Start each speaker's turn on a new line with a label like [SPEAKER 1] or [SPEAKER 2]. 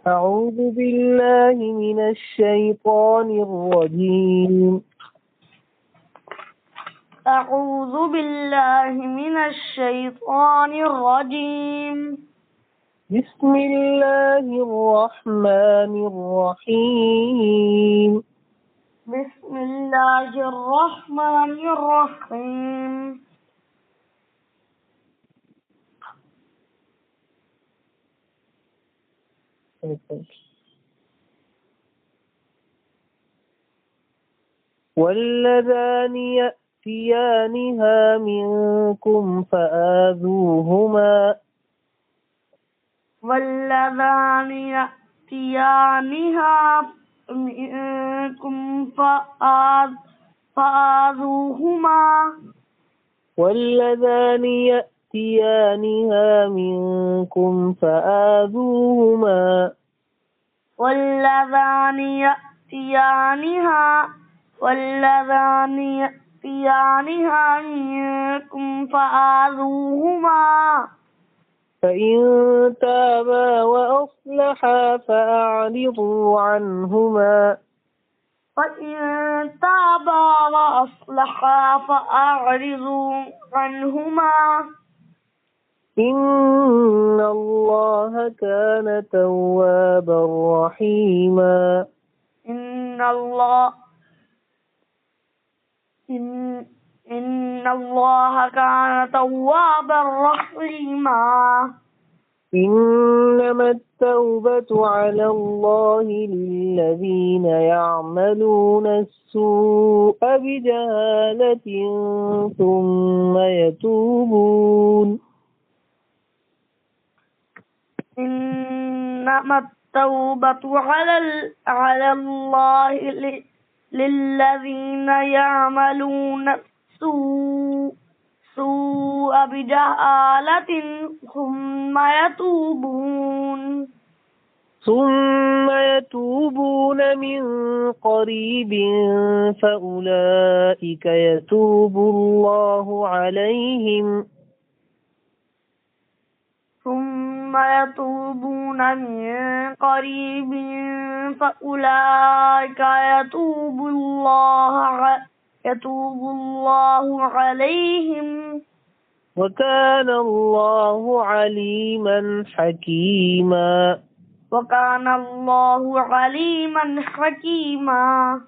[SPEAKER 1] أعوذ بالله من الشيطان الرجيم.
[SPEAKER 2] أعوذ بالله من الشيطان الرجيم.
[SPEAKER 1] بسم الله الرحمن الرحيم.
[SPEAKER 2] بسم الله الرحمن الرحيم.
[SPEAKER 1] واللذان يأتيانها منكم فآذوهما.
[SPEAKER 2] واللذان يأتيانها منكم فآذوهما.
[SPEAKER 1] واللذان يأتيانها منكم فآذوهما.
[SPEAKER 2] واللذان يأتيانها منكم فآذوهما.
[SPEAKER 1] فإن تابا وأصلحا فأعرضوا عنهما.
[SPEAKER 2] فإن تابا وأصلحا فأعرضوا عنهما.
[SPEAKER 1] إن الله كان توابا رحيما.
[SPEAKER 2] إن الله كان توابا رحيما.
[SPEAKER 1] إنما التوبة على الله للذين يعملون السوء بجهالة ثم يتوبون.
[SPEAKER 2] إنما التوبة على الله للذين يعملون السوء بجهالة
[SPEAKER 1] ثم يتوبون من قريب فأولئك يتوب الله عليهم.
[SPEAKER 2] ثم يتوبون من قريب فأولئك يتوب الله عليهم.
[SPEAKER 1] وكان الله عليما حكيما.
[SPEAKER 2] وكان الله عليما حكيما.